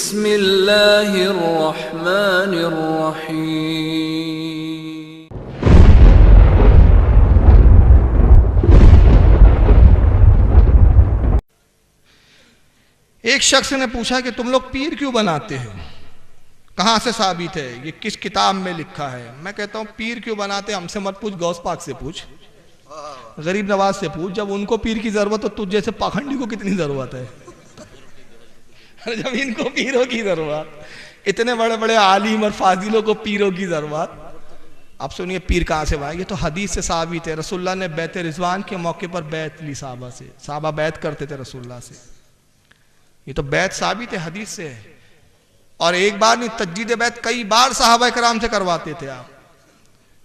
بسم اللہ الرحمن الرحیم۔ ایک شخص نے پوچھا کہ تم لوگ پیر کیوں بناتے ہو؟ کہاں سے ثابت ہے؟ یہ کس کتاب میں لکھا ہے؟ میں کہتا ہوں پیر کیوں بناتے ہم سے مت پوچھ، غوث پاک سے پوچھ، غریب نواز سے پوچھ۔ جب ان کو پیر کی ضرورت ہو تجھ جیسے پاکھنڈی کو کتنی ضرورت ہے؟ جب ان کو پیروں کی ضرورت، اتنے بڑے بڑے عالم اور فاضلوں کو پیروں کی ضرورت۔ اب سنیے پیر کہاں سے آئے؟ یہ تو حدیث سے ثابت ہے۔ رسول اللہ نے بیعت رضوان کے موقع پر بیعت لی صحابہ سے، صحابہ بیعت کرتے تھے رسول اللہ سے، یہ تو بیعت ثابت ہے، حدیث سے ہے۔ اور ایک بار نہیں، تجدید بیعت کئی بار صحابہ کرام سے کرواتے تھے آپ۔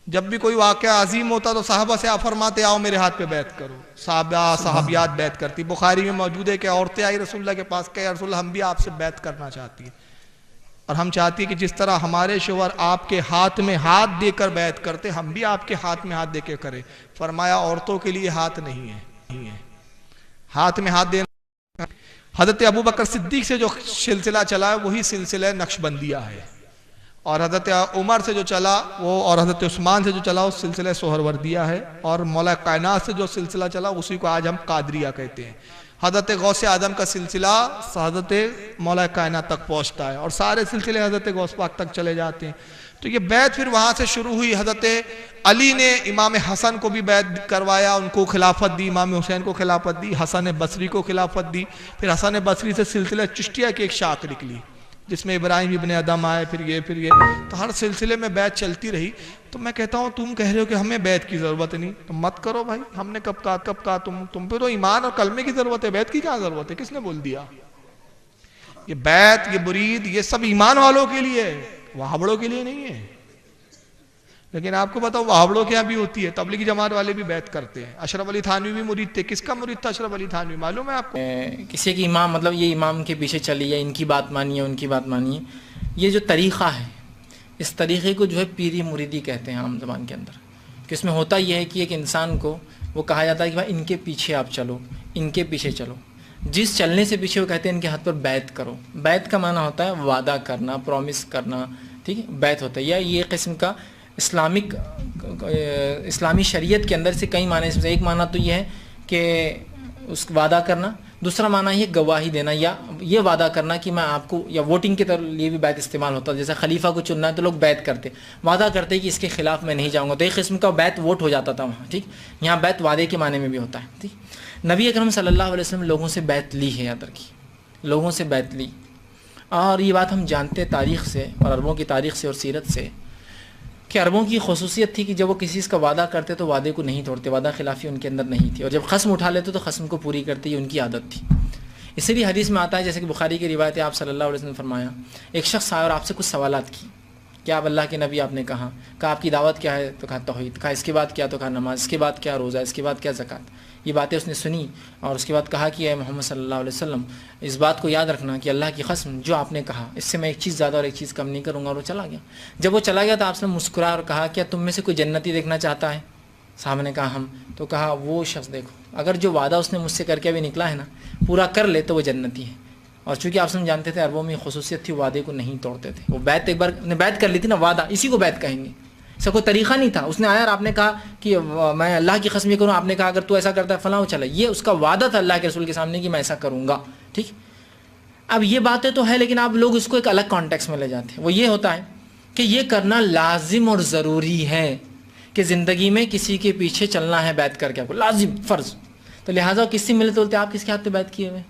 جب بھی کوئی واقعہ عظیم ہوتا تو صحابہ سے آپ فرماتے آؤ میرے ہاتھ پہ بیعت کرو۔ صحابہ صحابیات بیعت کرتی۔ بخاری میں موجود ہے کہ عورتیں آئی رسول اللہ کے پاس کہ یا رسول اللہ ہم بھی آپ سے بیعت کرنا چاہتی ہیں، اور ہم چاہتی ہیں کہ جس طرح ہمارے شوہر آپ کے ہاتھ میں ہاتھ دے کر بیعت کرتے ہم بھی آپ کے ہاتھ میں ہاتھ دے کے کریں۔ فرمایا عورتوں کے لیے ہاتھ نہیں ہے، ہاتھ میں ہاتھ دینا۔ حضرت ابوبکر صدیق سے جو سلسلہ چلا ہے وہی سلسلہ نقشبندیہ ہے، اور حضرت عمر سے جو چلا وہ، اور حضرت عثمان سے جو چلا وہ سلسلہ سہروردیہ ہے، اور مولا کائنات سے جو سلسلہ چلا اسی کو آج ہم قادریہ کہتے ہیں۔ حضرت غوث اعظم کا سلسلہ حضرت مولا کائنات تک پہنچتا ہے، اور سارے سلسلے حضرت غوث پاک تک چلے جاتے ہیں۔ تو یہ بیعت پھر وہاں سے شروع ہوئی۔ حضرت علی نے امام حسن کو بھی بیعت کروایا، ان کو خلافت دی، امام حسین کو خلافت دی، حسن بصری کو خلافت دی۔ پھر حسن بصری سے سلسلہ چشتیہ کی ایک شاخ نکلی جس میں ابراہیم ابن ادم آئے، پھر یہ تو ہر سلسلے میں بیعت چلتی رہی۔ تو میں کہتا ہوں تم کہہ رہے ہو کہ ہمیں بیعت کی ضرورت نہیں، تو مت کرو بھائی۔ ہم نے کب کہا تم پہ تو ایمان اور کلمے کی ضرورت ہے، بیعت کی کیا ضرورت ہے؟ کس نے بول دیا؟ یہ بیعت، یہ مرید، یہ سب ایمان والوں کے لیے ہے، وہابڑوں کے لیے نہیں ہے۔ لیکن آپ کو بتاؤ وہابڑوں کے یہاں بھی ہوتی ہے، تبلیغی جماعت والے بھی بیعت کرتے ہیں۔ اشرف علی تھانوی بھی مرید تھے۔ کس کا مرید تھا اشرف علی تھانوی؟ معلوم ہے آپ کو؟ کسی کی امام مطلب یہ امام کے پیچھے چلی ہے، ان کی بات مانیے ان کی بات مانیے، یہ جو طریقہ ہے اس طریقے کو جو ہے پیری مریدی کہتے ہیں عام زبان کے اندر۔ کہ اس میں ہوتا یہ ہے کہ ایک انسان کو وہ کہا جاتا ہے کہ بھائی ان کے پیچھے آپ چلو، ان کے پیچھے چلو، جس چلنے سے پیچھے وہ کہتے ہیں ان کے ہاتھ پر بیعت کرو۔ بیعت کا معنی ہوتا ہے وعدہ کرنا، پرومس کرنا، ٹھیک ہے، بیعت ہوتا ہے۔ یا یہ قسم کا اسلامی شریعت کے اندر سے کئی معنی، ایک معنی تو یہ ہے کہ اس وعدہ کرنا، دوسرا معنی یہ گواہی دینا، یا یہ وعدہ کرنا کہ میں آپ کو، یا ووٹنگ کے لیے بھی بیعت استعمال ہوتا ہے۔ جیسے خلیفہ کو چننا ہے تو لوگ بیعت کرتے، وعدہ کرتے کہ اس کے خلاف میں نہیں جاؤں گا، تو ایک قسم کا بیعت ووٹ ہو جاتا تھا وہاں، ٹھیک۔ یہاں بیعت وعدے کے معنی میں بھی ہوتا ہے، ٹھیک۔ نبی اکرم صلی اللہ علیہ وسلم لوگوں سے بیعت لی ہے، یاد رکھیے، لوگوں سے بیعت لی۔ اور یہ بات ہم جانتے تاریخ سے اور عربوں کی تاریخ سے اور سیرت سے کہ عربوں کی خصوصیت تھی کہ جب وہ کسی چیز کا وعدہ کرتے تو وعدے کو نہیں توڑتے، وعدہ خلافی ان کے اندر نہیں تھی، اور جب خصم اٹھا لیتے تو خصم کو پوری کرتے، یہ ان کی عادت تھی۔ اسی لیے حدیث میں آتا ہے، جیسے کہ بخاری کی روایت ہے، آپ صلی اللہ علیہ وسلم نے فرمایا ایک شخص آیا اور آپ سے کچھ سوالات کی، کیا آپ اللہ کے نبی؟ آپ نے کہا آپ کی دعوت کیا ہے؟ تو کہا توحید۔ کہا اس کے بعد کیا؟ تو کہا نماز۔ اس کے بعد کیا؟ روزہ۔ اس کے بعد کیا؟ زکوٰۃ۔ یہ باتیں اس نے سنی، اور اس کے بعد کہا کہ اے محمد صلی اللہ علیہ وسلم اس بات کو یاد رکھنا کہ اللہ کی قسم جو آپ نے کہا اس سے میں ایک چیز زیادہ اور ایک چیز کم نہیں کروں گا، اور وہ چلا گیا۔ جب وہ چلا گیا تو آپ نے مسکرایا اور کہا کیا تم میں سے کوئی جنتی دیکھنا چاہتا ہے؟ صاحب نے کہا ہم۔ تو کہا وہ شخص دیکھو، اگر جو وعدہ اس نے مجھ سے کر کے ابھی نکلا ہے نا پورا کر لے تو وہ جنتی ہے۔ اور چونکہ آپ سب جانتے تھے عربوں میں خصوصیت تھی، وعدے کو نہیں توڑتے تھے، وہ بیعت ایک بار نے بیعت کر لی تھی نا، وعدہ، اسی کو بیعت کہیں گے۔ ایسا کوئی طریقہ نہیں تھا، اس نے آیا اور آپ نے کہا کہ میں اللہ کی قسم یہ کروں، آپ نے کہا اگر تو ایسا کرتا ہے فلاں، وہ چلا، یہ اس کا وعدہ تھا اللہ کے رسول کے سامنے کہ میں ایسا کروں گا، ٹھیک۔ اب یہ باتیں تو ہے، لیکن آپ لوگ اس کو ایک الگ کانٹیکس میں لے جاتے ہیں۔ وہ یہ ہوتا ہے کہ یہ کرنا لازم اور ضروری ہے کہ زندگی میں کسی کے پیچھے چلنا ہے بیعت کر کے، آپ کو لازم فرض۔ تو لہٰذا کس سے ملے تو بولتے آپ کس کے ہاتھ پہ بیعت کیے ہوئے؟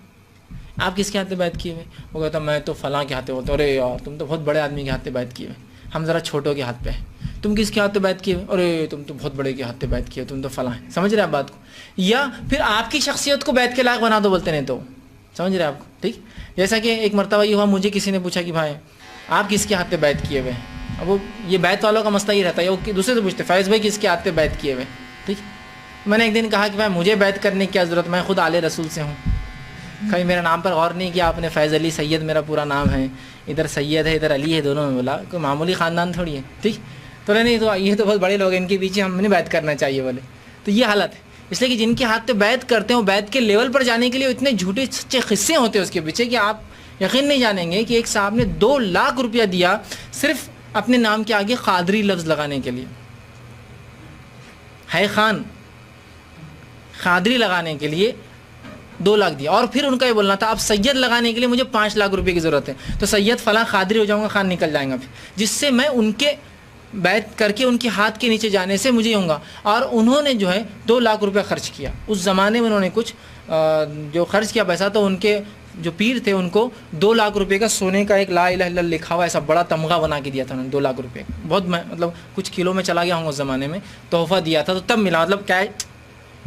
آپ کس کے ہاتھ پہ بیعت کیے ہوئے؟ وہ کہتا میں تو فلاں کے ہاتھ پہ، بولتے ارے یار تم تو بہت بڑے آدمی کے ہاتھ پہ بیعت کیے ہوئے، ہم ذرا چھوٹوں کے ہاتھ پہ ہیں۔ تم کس کے ہاتھ پہ بیعت کیے ہوئے؟ ارے تم تو بہت بڑے کے ہاتھ پہ بیعت کیے، تم تو فلاں ہیں۔ سمجھ رہے آپ بات کو؟ یا پھر آپ کی شخصیت کو بیعت کے لائق بنا دو، بولتے نہیں تو سمجھ رہے آپ کو، ٹھیک۔ جیسا کہ ایک مرتبہ یہ ہوا، مجھے کسی نے پوچھا کہ بھائی آپ کس کے ہاتھ پہ بیعت کیے ہوئے ہیں؟ اب وہ یہ بیعت والوں کا مسئلہ یہ رہتا ہے، وہ دوسرے سے پوچھتے فیض بھائی کس کے ہاتھ پہ بیعت کیے ہوئے، ٹھیک۔ میں نے ایک دن کہا کہ بھائی مجھے بیعت کرنے کی کیا ضرورت، میں خود آل رسول سے ہوں۔ کبھی میرے نام پر غور نہیں کیا آپ نے، فیض علی سید میرا پورا نام ہے، ادھر سید ہے ادھر علی ہے، دونوں میں بولا کوئی معمولی خاندان تھوڑی ہے، ٹھیک۔ تو نہیں تو یہ تو بہت بڑے لوگ ہیں، ان کے پیچھے ہم نہیں بیعت کرنا چاہیے بولے، تو یہ حالت ہے۔ اس لیے کہ جن کے ہاتھ پہ بیعت کرتے ہیں وہ بیعت کے لیول پر جانے کے لیے اتنے جھوٹے سچے قصے ہوتے ہیں اس کے پیچھے کہ آپ یقین نہیں جانیں گے کہ ایک صاحب نے 2 لاکھ روپیہ دیا صرف اپنے نام کے آگے قادری لفظ لگانے کے لیے. ہے خان قادری لگانے کے لیے 2 لاکھ دیا, اور پھر ان کا یہ بولنا تھا اب سید لگانے کے لیے مجھے 5 لاکھ روپے کی ضرورت ہے, تو سید فلاں قادری ہو جاؤں گا, خان نکل جائیں گا پھر, جس سے میں ان کے بیعت کر کے ان کے ہاتھ کے نیچے جانے سے مجھے ہوں گا. اور انہوں نے جو ہے 2 لاکھ روپے خرچ کیا. اس زمانے میں انہوں نے کچھ جو خرچ کیا پیسہ, تو ان کے جو پیر تھے ان کو 2 لاکھ روپے کا سونے کا ایک لا الہ الا اللہ لکھا ہوا ایسا بڑا تمغہ بنا کے دیا تھا انہوں نے, 2 لاکھ روپے, بہت مطلب کچھ کلو میں چلا گیا ہوں اس زمانے میں, تحفہ دیا تھا. تو تب ملا, مطلب کیا ہے,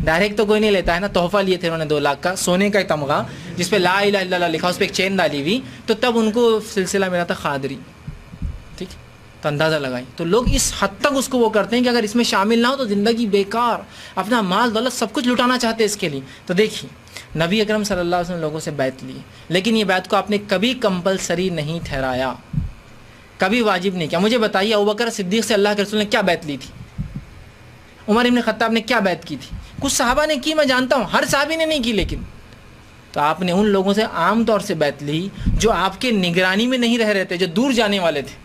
ڈائریکٹ تو کوئی نہیں لیتا ہے نا, تحفہ لیے تھے انہوں نے 2 لاکھ کا سونے کا تمغہ جس پہ لا الہ الا اللہ لکھا, اس پہ ایک چین ڈالی ہوئی, تو تب ان کو سلسلہ ملا تھا قادری. ٹھیک, تو اندازہ لگائی. تو لوگ اس حد تک اس کو وہ کرتے ہیں کہ اگر اس میں شامل نہ ہو تو زندگی بیکار, اپنا مال دولت سب کچھ لٹانا چاہتے ہیں اس کے لیے. تو دیکھیے نبی اکرم صلی اللہ علیہ وسلم لوگوں سے بیعت لی, لیکن یہ بیعت کو آپ نے کبھی کمپلسری نہیں ٹھہرایا, کبھی واجب نہیں کیا. مجھے بتائیے ابوبکر صدیق سے اللہ کے رسول نے کیا بیعت لی تھی؟ عمر ابن خطاب نے کیا بیعت کی تھی؟ کچھ صحابہ نے کی, میں جانتا ہوں, ہر صحابی نے نہیں کی, لیکن تو آپ نے ان لوگوں سے عام طور سے بیعت لی جو آپ کے نگرانی میں نہیں رہ رہے تھے, جو دور جانے والے تھے,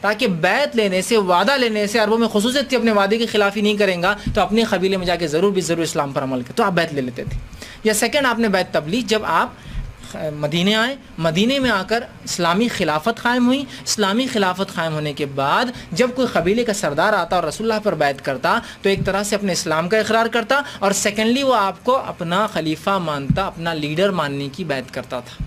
تاکہ بیعت لینے سے, وعدہ لینے سے, عربوں میں خصوصیت تھی اپنے وعدے کی خلافی نہیں کریں گا تو اپنے قبیلے میں جا کے ضرور اسلام پر عمل کریں, تو آپ بیعت لے لیتے تھے. یا سیکنڈ, آپ نے بیعت تب لی جب آپ مدینے آئے, مدینے میں آ کر اسلامی خلافت قائم ہوئی. اسلامی خلافت قائم ہونے کے بعد جب کوئی قبیلے کا سردار آتا اور رسول اللہ پر بیعت کرتا تو ایک طرح سے اپنے اسلام کا اقرار کرتا, اور سیکنڈلی وہ آپ کو اپنا خلیفہ مانتا, اپنا لیڈر ماننے کی بیعت کرتا تھا.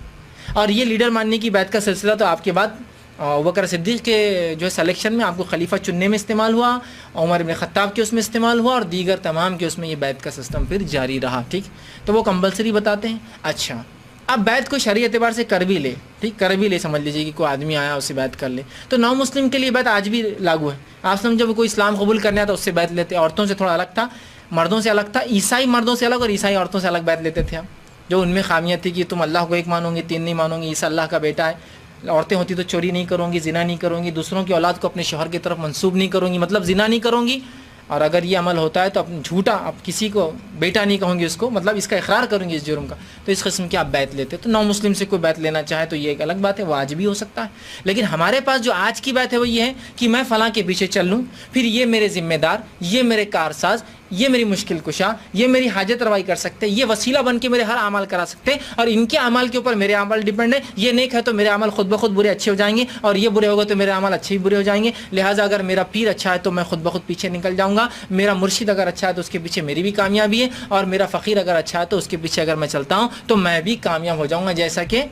اور یہ لیڈر ماننے کی بیعت کا سلسلہ تو آپ کے بعد ابوبکر صدیق کے جو ہے سلیکشن میں آپ کو خلیفہ چننے میں استعمال ہوا, عمر ابن خطاب کے اس میں استعمال ہوا, اور دیگر تمام کے اس میں یہ بیعت کا سسٹم پھر جاری رہا. ٹھیک, تو وہ کمپلسری بتاتے ہیں. اچھا, اب بیعت کو شرعی اعتبار سے کر بھی لے, ٹھیک, کر بھی لے, سمجھ لیجیے کہ کوئی آدمی آیا اس سے بیعت کر لے, تو نو مسلم کے لیے بیعت آج بھی لاگو ہے. آپ سمجھو کوئی اسلام قبول کرنے آتا اس سے بیعت لیتے. عورتوں سے تھوڑا الگ تھا, مردوں سے الگ تھا. عیسائی مردوں سے الگ اور عیسائی عورتوں سے الگ بیعت لیتے تھے آپ, جو ان میں خامیاں تھی کہ تم اللہ کو ایک مانو گے, 3 نہیں مانو گے, عیسیٰ اللہ کا بیٹا ہے. عورتیں ہوتی تو چوری نہیں کروں گی, زنا نہیں کروں گی, دوسروں کی اولاد کو اپنے شوہر کی طرف منسوب نہیں کروں گی, مطلب زنا نہیں کروں گی, اور اگر یہ عمل ہوتا ہے تو اپنے جھوٹا, اب کسی کو بیٹا نہیں کہوں گی اس کو, مطلب اس کا اقرار کروں گی اس جرم کا. تو اس قسم کی آپ بیعت لیتے. تو نو مسلم سے کوئی بیعت لینا چاہے تو یہ ایک الگ بات ہے, واجبی ہو سکتا ہے. لیکن ہمارے پاس جو آج کی بات ہے وہ یہ ہے کہ میں فلاں کے پیچھے چل لوں, پھر یہ میرے ذمہ دار, یہ میرے کارساز, یہ میری مشکل کشا, یہ میری حاجت روائی کر سکتے, یہ وسیلہ بن کے میرے ہر عمل کرا سکتے, اور ان کے عمل کے اوپر میرے عمل ڈیپینڈ ہے. یہ نیک ہے تو میرے عمل خود بخود برے اچھے ہو جائیں گے, اور یہ برے ہوگا تو میرے عمل اچھے ہی برے ہو جائیں گے. لہٰذا اگر میرا پیر اچھا ہے تو میں خود بخود پیچھے نکل جاؤں گا, میرا مرشد اگر اچھا ہے تو اس کے پیچھے میری بھی کامیابی ہے, اور میرا فقیر اگر اچھا ہے تو اس کے پیچھے اگر میں چلتا ہوں تو میں بھی کامیاب ہو جاؤں گا. جیسا کہ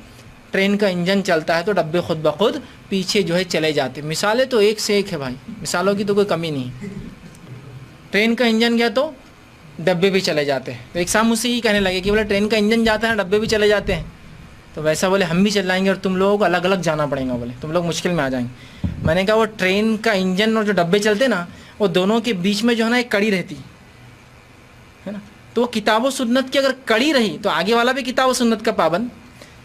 ٹرین کا انجن چلتا ہے تو ڈبے خود بخود پیچھے جو ہے چلے جاتے. مثالیں تو ایک سے ایک ہے بھائی, مثالوں کی تو کوئی کمی نہیں. ٹرین کا انجن گیا تو ڈبے بھی چلے جاتے ہیں. تو ایک صاحب مجھ سے یہ کہنے لگے کہ بولے ٹرین کا انجن جاتا ہے ڈبے بھی چلے جاتے ہیں, تو ویسا بولے ہم بھی چلائیں گے اور تم لوگوں کو الگ الگ جانا پڑے گا, بولے تم لوگ مشکل میں آ جائیں گے. میں نے کہا وہ ٹرین کا انجن اور جو ڈبے چلتے نا, وہ دونوں کے بیچ میں جو ہے نا ایک کڑی رہتی ہے نا, تو وہ کتاب و سنت کی اگر کڑی رہی تو آگے والا بھی کتاب و سنت کا پابند,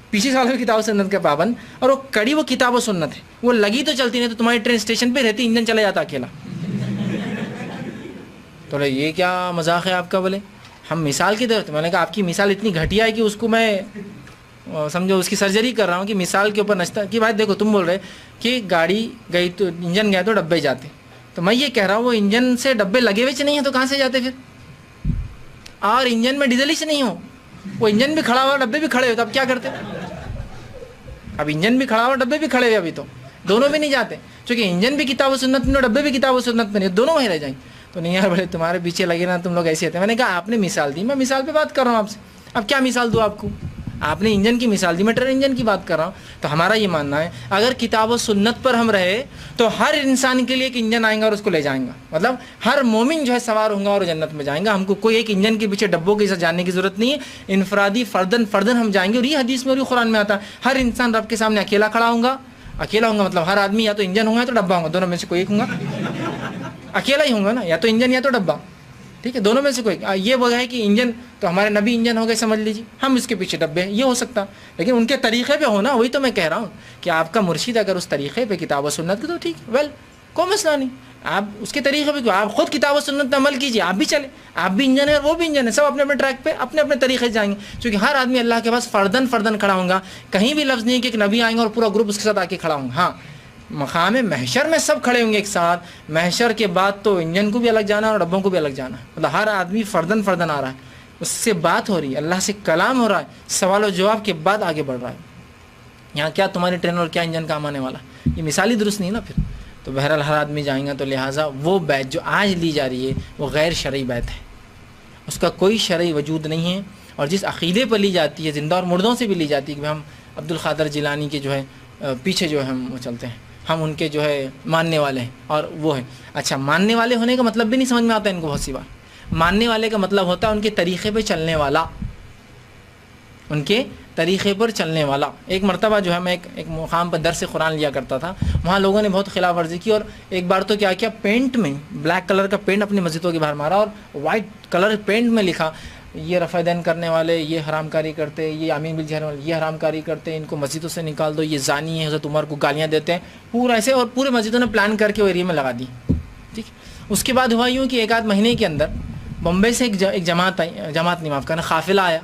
پیچھے والا بھی کتاب و سنت کا پابند, اور وہ کڑی وہ کتاب و سنت ہے. وہ لگی تو چلتی نہیں, تو تمہاری ٹرین اسٹیشن پہ رہتی, انجن چلا جاتا اکیلا. تو یہ کیا مذاق ہے آپ کا؟ بولے ہم مثال کی طرف. میں نے کہا آپ کی مثال اتنی گھٹیا ہے کہ اس کو میں سمجھو اس کی سرجری کر رہا ہوں کہ مثال کے اوپر نچتا کہ بھائی دیکھو تم بول رہے کہ گاڑی گئی تو انجن گیا تو ڈبے جاتے, تو میں یہ کہہ رہا ہوں وہ انجن سے ڈبے لگے ہوئے نہیں ہیں تو کہاں سے جاتے پھر؟ اور انجن میں ڈیزل ہی سے نہیں ہو, وہ انجن بھی کھڑا ہوا ڈبے بھی کھڑے ہوئے, تو اب کیا کرتے؟ اب انجن بھی کھڑا ہوا ڈبے بھی کھڑے ہوئے, ابھی تو دونوں بھی نہیں جاتے, چونکہ انجن بھی کتاب و سنت میں, ڈبے بھی کتاب و سنت میں نہیں, دونوں وہیں رہ جائیں. تو نہیں یار بھلے تمہارے پیچھے لگے نا تم لوگ ایسے ہوتے ہیں. میں نے کہا آپ نے مثال دی, میں مثال پہ بات کر رہا ہوں آپ سے, اب کیا مثال دوں آپ کو؟ آپ نے انجن کی مثال دی, میں ٹرین انجن کی بات کر رہا ہوں. تو ہمارا یہ ماننا ہے اگر کتاب و سنت پر ہم رہے تو ہر انسان کے لیے ایک انجن آئیں گا اور اس کو لے جائیں گا, مطلب ہر مومن جو ہے سوار ہوں گا اور جنت میں جائیں گا. ہم کو کوئی ایک انجن کے پیچھے ڈبوں کے ساتھ جانے کی ضرورت نہیں ہے, انفرادی فردن ہم جائیں گے. اور یہ حدیث میں اور یہ قرآن میں آتا ہے ہر انسان رب کے سامنے اکیلا کھڑا ہوں گا. اکیلا ہوں گا مطلب ہر آدمی یا تو انجن ہوں گا یا تو ڈبہ ہوں گا, دونوں میں سے کوئی ایک ہوں گا. اکیلا ہی ہوں گا نا, یا تو انجن یا تو ڈبہ, ٹھیک ہے, دونوں میں سے کوئی. یہ وہ ہے کہ انجن تو ہمارے نبی انجن ہو گئے سمجھ لیجیے, ہم اس کے پیچھے ڈبے ہیں, یہ ہو سکتا, لیکن ان کے طریقے پہ ہونا. وہی تو میں کہہ رہا ہوں کہ آپ کا مرشد اگر اس طریقے پہ کتاب و سنت کے تو ٹھیک, ویل کوئی مسئلہ نہیں، آپ اس کے طریقے پہ کیوں، آپ خود کتاب و سنت پہ عمل کیجیے، آپ بھی چلیں، آپ بھی انجن ہے اور وہ بھی انجن ہے، سب اپنے اپنے ٹریک پہ اپنے اپنے طریقے سے جائیں گے، کیونکہ ہر آدمی اللہ کے پاس فردن کھڑا ہوگا، کہیں بھی لفظ نہیں ہے کہ ایک نبی آئیں گے اور پورا گروپ اس کے ساتھ آ کے کھڑا ہوں گا. ہاں مقام محشر میں سب کھڑے ہوں گے ایک ساتھ، محشر کے بعد تو انجن کو بھی الگ جانا ہے اور ڈبوں کو بھی الگ جانا ہے، مطلب ہر آدمی فردن آ رہا ہے، اس سے بات ہو رہی ہے، اللہ سے کلام ہو رہا ہے، سوال و جواب کے بعد آگے بڑھ رہا ہے. یہاں کیا تمہاری ٹرین اور کیا انجن کام آنے والا، یہ مثالی درست نہیں نا پھر. تو بہرحال ہر آدمی جائیں گا، تو لہٰذا وہ بیعت جو آج لی جا رہی ہے وہ غیر شرعی بیعت ہے، اس کا کوئی شرعی وجود نہیں ہے. اور جس عقیدے پر لی جاتی ہے، زندہ اور مردوں سے بھی لی جاتی ہے کہ ہم عبد القادر جیلانی کے جو ہے پیچھے جو ہے ہم وہ چلتے ہیں، ہم ان کے جو ہے ماننے والے ہیں اور وہ ہیں. اچھا ماننے والے ہونے کا مطلب بھی نہیں سمجھ میں آتا ان کو بہت سی بار. ماننے والے کا مطلب ہوتا ہے ان کے طریقے پہ چلنے والا، ان کے طریقے پر چلنے والا. ایک مرتبہ جو ہے میں ایک مقام پر درس قرآن لیا کرتا تھا، وہاں لوگوں نے بہت خلاف ورزی کی، اور ایک بار تو کیا کیا پینٹ میں بلیک کلر کا پینٹ اپنی مسجدوں کے باہر مارا اور وائٹ کلر پینٹ میں لکھا یہ رفع دین کرنے والے، یہ حرام کاری کرتے، یہ آمین بالجہر والے یہ حرام کاری کرتے، ان کو مسجدوں سے نکال دو، یہ زانی ہے، حضرت عمر کو گالیاں دیتے ہیں، پورا ایسے. اور پورے مسجدوں نے پلان کر کے وہ ایریے میں لگا دی. ٹھیک. اس کے بعد ہوا یوں کہ ایک آدھ مہینے کے اندر بمبئی سے ایک جماعت نہیں معاف کرنا قافلہ آیا.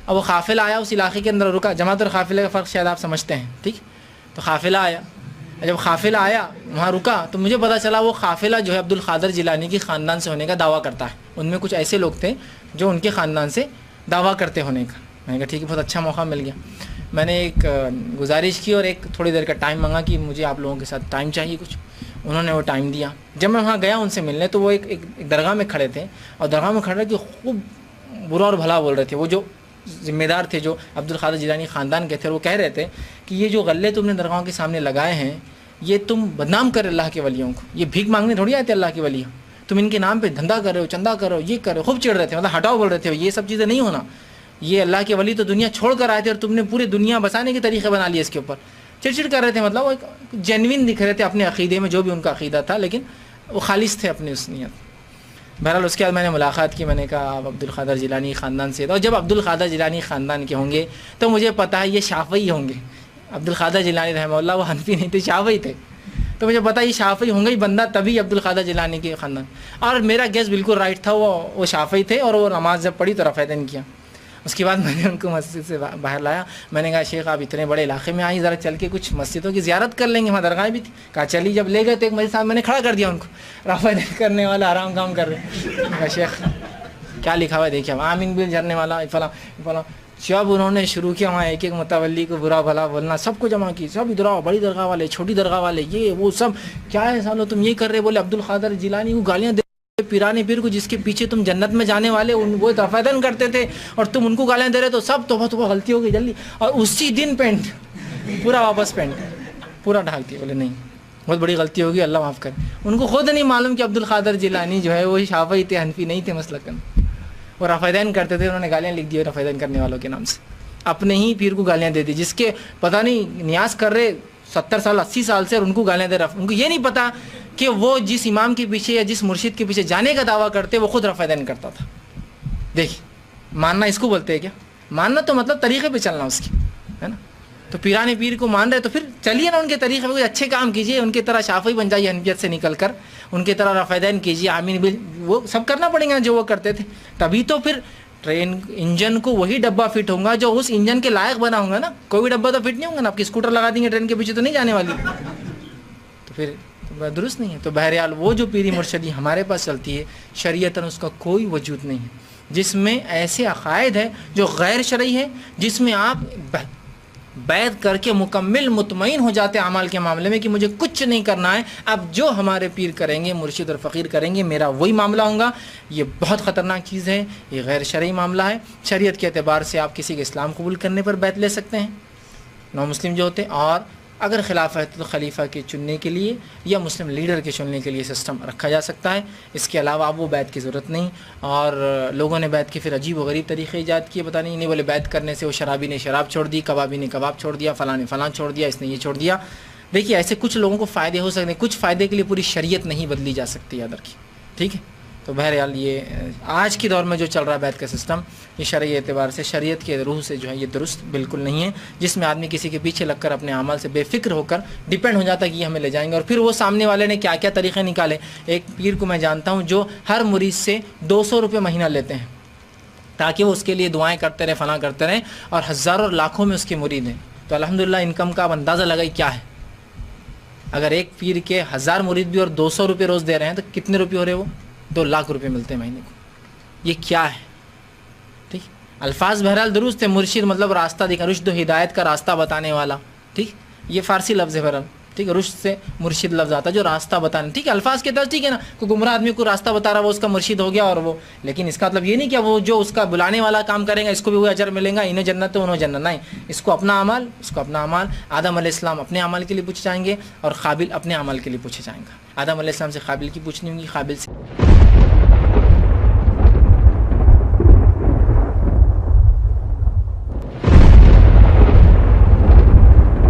اب وہ قافلہ آیا، اس علاقے کے اندر رکا. جماعت اور قافلے کا فرق شاید آپ سمجھتے ہیں. ٹھیک. تو قافلہ آیا، جب قافلہ آیا وہاں رکا تو مجھے پتا چلا وہ قافلہ جو ہے عبد القادر جیلانی کی خاندان سے ہونے کا دعویٰ کرتا ہے. ان میں کچھ ایسے لوگ تھے جو ان کے خاندان سے دعویٰ کرتے ہونے کا. میں نے کہا ٹھیک ہے، بہت اچھا موقع مل گیا. میں نے ایک گزارش کی اور ایک تھوڑی دیر کا ٹائم مانگا کہ مجھے آپ لوگوں کے ساتھ ٹائم چاہیے کچھ. انہوں نے وہ ٹائم دیا. جب میں وہاں گیا ان سے ملنے تو وہ ایک درگاہ میں کھڑے تھے، اور درگاہ میں کھڑے کہ خوب برا اور بھلا بول رہے تھے. وہ جو ذمہ دار تھے جو عبد القادر جیلانی خاندان کے تھے، وہ کہہ رہے تھے کہ یہ جو غلے تم نے درگاہوں کے سامنے لگائے ہیں یہ تم بدنام کر اللہ کے ولیوں کو، یہ بھیک مانگنے تھوڑی آئے تھے اللہ کے ولی، تم ان کے نام پہ دھندا کر رہے ہو، چندہ کر رہے ہو، یہ کر رہے ہو. خوب چڑھ رہے تھے، مطلب ہٹاؤ بول رہے تھے، یہ سب چیزیں نہیں ہونا. یہ اللہ کے ولی تو دنیا چھوڑ کر آئے تھے اور تم نے پوری دنیا بسانے کے طریقے بنا لیے اس کے اوپر. چڑچڑ کر رہے تھے، مطلب وہ جینوین دکھ رہے تھے اپنے عقیدے میں، جو بھی ان کا عقیدہ تھا، لیکن وہ خالص تھے اپنی اس نیت. بہرحال اس کے بعد میں نے ملاقات کی. میں نے کہا آپ عبد القادر جیلانی خاندان سے، اور جب عبد القادر جیلانی خاندان کے ہوں گے تو مجھے پتہ ہے یہ شافعی ہوں گے. عبد القادر جیلانی رحمہ اللہ وہ حنفی نہیں تھے، شافعی تھے. تو مجھے پتا یہ شافعی ہوں گے ہی بندہ، تبھی عبد القادر جیلانی کے خاندان. اور میرا گیس بالکل رائٹ تھا، وہ شافعی تھے، اور وہ نماز جب پڑھی تو رفع دین کیا. اس کے بعد میں نے ان کو مسجد سے باہر لایا. میں نے کہا شیخ آپ اتنے بڑے علاقے میں آئیں، ذرا چل کے کچھ مسجدوں کی زیارت کر لیں گے، وہاں درگاہیں بھی تھی. کہا چلی. جب لے گئے تو ایک مسجد صاحب میں نے کھڑا کر دیا ان کو، رفع دین کرنے والا آرام کام کر رہے. کہا شیخ کیا لکھا ہوا ہے دیکھیے، آمین بل جھرنے والا فلاں فلاں. جب انہوں نے شروع کیا وہاں ایک ایک متولی کو برا بھلا بولنا، سب کو جمع کی، سب ادھر آؤ، بڑی درگاہ والے، چھوٹی درگاہ والے، یہ وہ سب کیا ہے سالو تم یہ کر رہے. بولے عبد القادر جیلانی کو گالیاں دے، پیرانے پیر کو جس کے پیچھے تم جنت میں جانے والے وہ رفع دین کرتے تھے اور تم ان کو گالیاں دے رہے. تو سب توبہ غلطی ہو گئی جلدی. اور اسی دن پینٹ پورا واپس پینٹ پورا ڈھال کے. بولے نہیں بہت بڑی غلطی ہوگی، اللہ معاف کرے. ان کو خود نہیں معلوم کہ عبد القادر جیلانی جو ہے وہ شافعی تھے، حنفی نہیں تھے مسلکن. وہ رفع دین کرتے تھے، انہوں نے گالیاں لکھ دی رفع دین کرنے والوں کے نام سے، اپنے ہی پیر کو گالیاں دے دی، جس کے پتہ نہیں نیاز کر رہے 70 سال 80 سال سے، اور ان کو گالیاں دے رہا. ان کو یہ نہیں پتا کہ وہ جس امام کے پیچھے یا جس مرشد کے پیچھے جانے کا دعویٰ کرتے وہ خود رفع دین کرتا تھا. دیکھیے ماننا اس کو بولتے ہیں کیا؟ ماننا تو مطلب طریقے پہ چلنا اس کی، ہے نا. تو پیران پیر کو مان رہے تو پھر چلیے نا ان کے طریقے پہ، کوئی اچھے کام کیجیے، ان کی طرح شافعی بن جائیے حنفیت سے نکل کر، ان کی طرح رفع دین کیجیے، آمین بل وہ سب کرنا پڑے گا جو وہ کرتے تھے. تبھی تو پھر ٹرین انجن کو وہی ڈبہ فٹ ہوگا جو اس انجن کے لائق بنا ہوگا نا. کوئی بھی ڈبہ تو فٹ نہیں ہوگا نا، آپ کی اسکوٹر لگا دیں گے ٹرین کے پیچھے تو نہیں جانے والی، تو پھر درست نہیں ہے. تو بہرحال وہ جو پیری مرشدی ہمارے پاس چلتی ہے شریعتاً اس کا کوئی وجود نہیں ہے، جس میں ایسے عقائد ہے جو غیر شرعی ہے، جس میں آپ بیعت کر کے مکمل مطمئن ہو جاتے اعمال کے معاملے میں کہ مجھے کچھ نہیں کرنا ہے، اب جو ہمارے پیر کریں گے، مرشد اور فقیر کریں گے، میرا وہی معاملہ ہوگا. یہ بہت خطرناک چیز ہے، یہ غیر شرعی معاملہ ہے. شریعت کے اعتبار سے آپ کسی کے اسلام قبول کرنے پر بیعت لے سکتے ہیں، نو مسلم جو ہوتے ہیں، اور اگر خلاف ہے تو خلیفہ کے چننے کے لیے یا مسلم لیڈر کے چننے کے لیے سسٹم رکھا جا سکتا ہے. اس کے علاوہ اب وہ بیعت کی ضرورت نہیں. اور لوگوں نے بیعت کے پھر عجیب و غریب طریقے ایجاد کیے، پتہ نہیں بولے بیعت کرنے سے وہ شرابی نے شراب چھوڑ دی، کبابی نے کباب چھوڑ دیا، فلاں نے فلاں چھوڑ دیا، اس نے یہ چھوڑ دیا. دیکھیے ایسے کچھ لوگوں کو فائدے ہو سکتے ہیں، کچھ فائدے کے لیے پوری شریعت نہیں بدلی جا سکتی، یاد رکھیے. ٹھیک ہے، تو بہرحال یہ آج کے دور میں جو چل رہا ہے بیعت کا سسٹم، یہ شرعی اعتبار سے شریعت کے روح سے جو ہے یہ درست بالکل نہیں ہے، جس میں آدمی کسی کے پیچھے لگ کر اپنے اعمال سے بے فکر ہو کر ڈیپینڈ ہو جاتا ہے کہ یہ ہمیں لے جائیں گے، اور پھر وہ سامنے والے نے کیا کیا طریقے نکالے۔ ایک پیر کو میں جانتا ہوں جو ہر مرید سے 200 روپے مہینہ لیتے ہیں تاکہ وہ اس کے لیے دعائیں کرتے رہے، فلاں کرتے رہیں، اور ہزاروں اور لاکھوں میں اس کے مرید ہیں۔ تو الحمدللہ انکم کا اب اندازہ لگائی کیا ہے، اگر ایک پیر کے 1000 مرید بھی اور 200 روپے روز دے رہے ہیں تو کتنے روپے ہو رہے، وہ 2 لاکھ روپے ملتے ہیں مہینے کو۔ یہ کیا ہے؟ ٹھیک، الفاظ بہرحال درست ہے، مرشد مطلب راستہ دکھا، رشد و ہدایت کا راستہ بتانے والا، ٹھیک، یہ فارسی لفظ ہے بہرحال، ٹھیک، رشد سے مرشد لفظ آتا ہے جو راستہ بتانے، ٹھیک ہے، الفاظ کے طرز ٹھیک ہے نا، کوئی گمراہ آدمی کو راستہ بتا رہا وہ اس کا مرشد ہو گیا، اور وہ، لیکن اس کا مطلب یہ نہیں کہ وہ جو اس کا بلانے والا کام کرے گا اس کو بھی وہ اجر ملے گا، انہیں جنت ہے انہوں جنت، نہیں، اس کو اپنا اعمال آدم علیہ السلام اپنے عمل کے لیے پوچھے جائیں گے، اور قابل اپنے عمل کے لیے پوچھے جائیں گے۔ آدم علیہ السلام سے قابل کی پوچھنی ہوگی، قابل سے